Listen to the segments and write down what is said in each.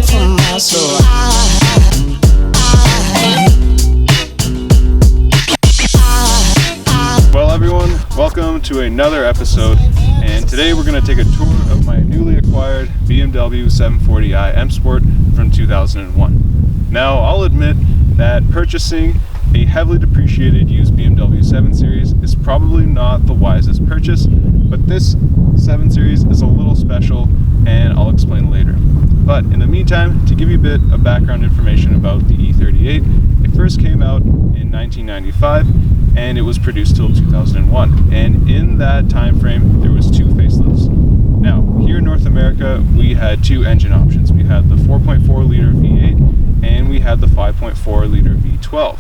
sight from my soul. Well everyone, welcome to another episode, and today we're going to take a tour of my newly acquired BMW 740i M Sport from 2001. Now I'll admit that purchasing a heavily depreciated used BMW 7 Series is probably not the wisest purchase, but this 7 Series is a little special and I'll explain later. But in the meantime, to give you a bit of background information about the E38, it first came out in 1995 and it was produced till 2001, and in that time frame there was two facelifts. Now here in North America we had two engine options. We had the 4.4 liter V8 and we had the 5.4 liter V12,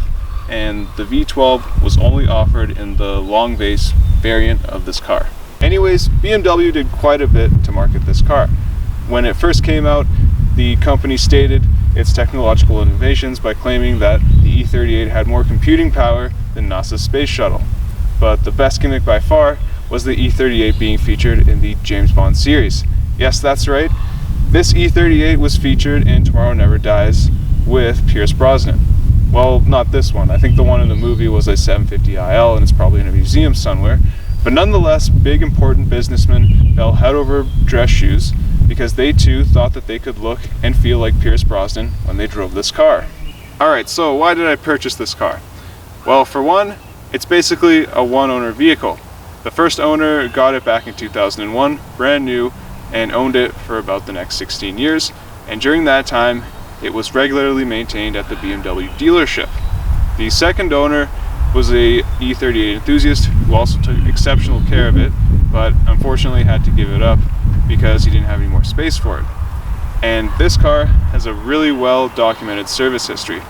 and the V12 was only offered in the long base variant of this car. Anyways, BMW did quite a bit to market this car. When it first came out, the company stated its technological innovations by claiming that the E38 had more computing power than NASA's space shuttle. But the best gimmick by far was the E38 being featured in the James Bond series. Yes, that's right. This E38 was featured in Tomorrow Never Dies with Pierce Brosnan. Well, not this one. I think the one in the movie was a 750IL and it's probably in a museum somewhere. But nonetheless, big important businessmen fell head over dress shoes because they too thought that they could look and feel like Pierce Brosnan when they drove this car. Alright, so why did I purchase this car? Well, for one, it's basically a one-owner vehicle. The first owner got it back in 2001, brand new, and owned it for about the next 16 years, and during that time, it was regularly maintained at the BMW dealership. The second owner was a E38 enthusiast who also took exceptional care of it, but unfortunately had to give it up because he didn't have any more space for it. And this car has a really well documented service history.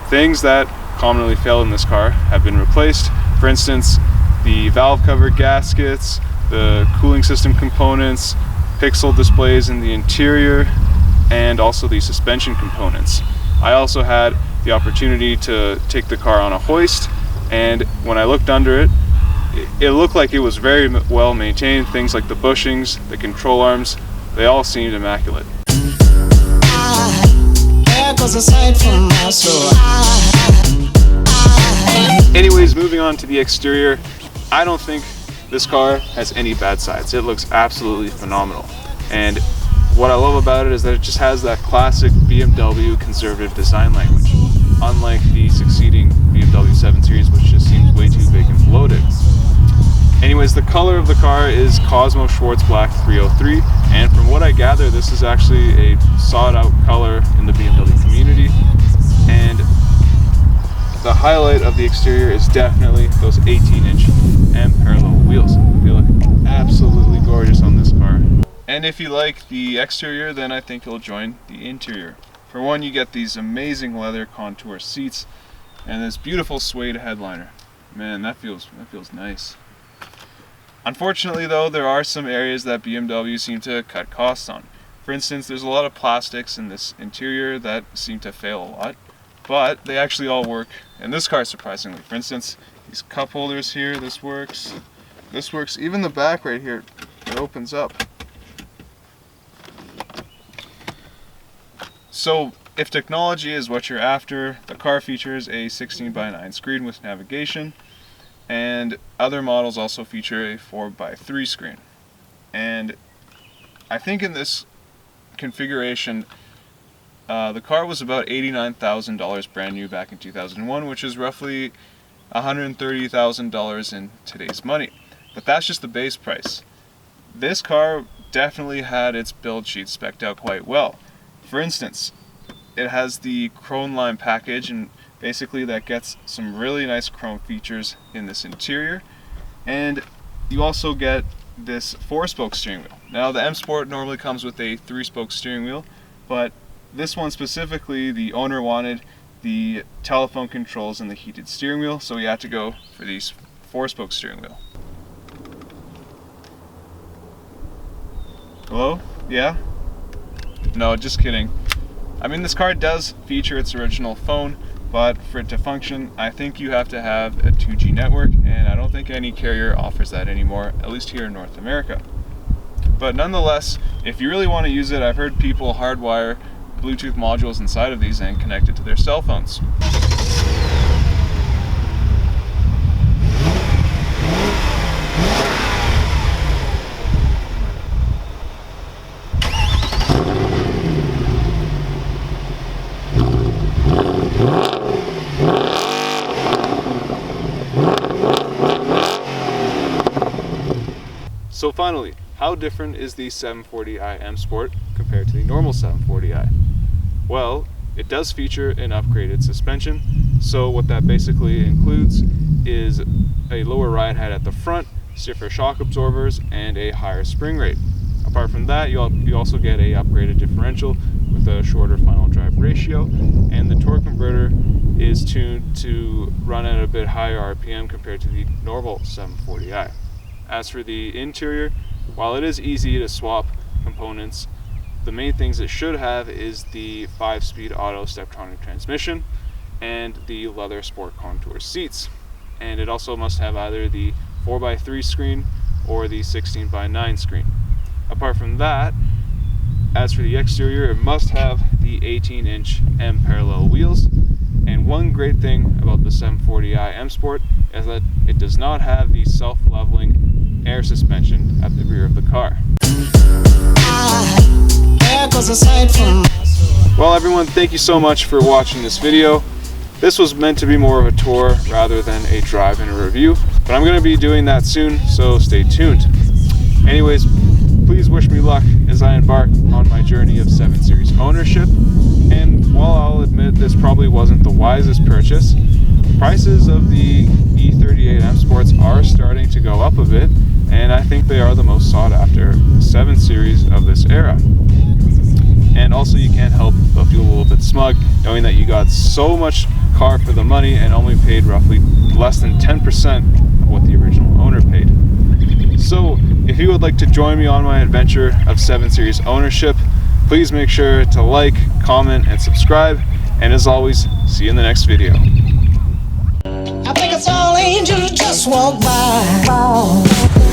Things that commonly fail in this car have been replaced. For instance, the valve cover gaskets, the cooling system components, pixel displays in the interior, and also the suspension components. I also had the opportunity to take the car on a hoist, and when I looked under it, it looked like it was very well maintained. Things like the bushings, the control arms, they all seemed immaculate. Anyways, moving on to the exterior, I don't think this car has any bad sides. It looks absolutely phenomenal. And what I love about it is that it just has that classic BMW conservative design language, unlike the succeeding BMW 7 Series, which just seems way too big and bloated. Anyways, the color of the car is Cosmo Schwarz Black 303, and from what I gather, this is actually a sought-out color in the BMW community. And the highlight of the exterior is definitely those 18-inch M parallel wheels. They look absolutely gorgeous on this car. And if you like the exterior, then I think you'll join the interior. For one, you get these amazing leather contour seats and this beautiful suede headliner. Man, that feels nice. Unfortunately though, there are some areas that BMW seem to cut costs on. For instance, there's a lot of plastics in this interior that seem to fail a lot, but they actually all work in this car surprisingly. For instance, these cup holders here, this works. Even the back right here, it opens up. So if technology is what you're after, the car features a 16:9 screen with navigation, and other models also feature a 4:3 screen. And I think in this configuration, the car was about $89,000 brand new back in 2001, which is roughly $130,000 in today's money. But that's just the base price. This car definitely had its build sheet spec'd out quite well. For instance, it has the Chrome Line package, and basically that gets some really nice chrome features in this interior. And you also get this 4-spoke steering wheel. Now the M Sport normally comes with a 3-spoke steering wheel, but this one specifically, the owner wanted the telephone controls and the heated steering wheel, so we had to go for these 4-spoke steering wheel. Hello? Yeah? No, just kidding. I mean, this car does feature its original phone, but for it to function, I think you have to have a 2G network, and I don't think any carrier offers that anymore, at least here in North America. But nonetheless, if you really want to use it, I've heard people hardwire Bluetooth modules inside of these and connect it to their cell phones. So finally, how different is the 740i M Sport compared to the normal 740i? Well, it does feature an upgraded suspension. So what that basically includes is a lower ride height at the front, stiffer shock absorbers, and a higher spring rate. Apart from that, you also get a upgraded differential with a shorter final drive ratio, and the torque converter is tuned to run at a bit higher RPM compared to the normal 740i. As for the interior, while it is easy to swap components, the main things it should have is the 5-speed auto Steptronic transmission and the leather sport contour seats. And it also must have either the 4x3 screen or the 16x9 screen. Apart from that, as for the exterior, it must have the 18-inch M parallel wheels. And one great thing about the 740i M Sport is that it does not have the self-leveling air suspension at the rear of the car. Well everyone, thank you so much for watching this video. This was meant to be more of a tour rather than a drive and a review, but I'm going to be doing that soon, so stay tuned. Anyways, please wish me luck as I embark on my journey of 7 Series ownership. And while I'll admit this probably wasn't the wisest purchase, prices of the E38 M Sports are starting to go up a bit, and I think they are the most sought after 7 Series of this era. And also you can't help but feel a little bit smug knowing that you got so much car for the money and only paid roughly less than 10% of what the original owner paid. So if you would like to join me on my adventure of 7 Series ownership, please make sure to like, comment, and subscribe. And as always, see you in the next video. I think it's all angels just walk by.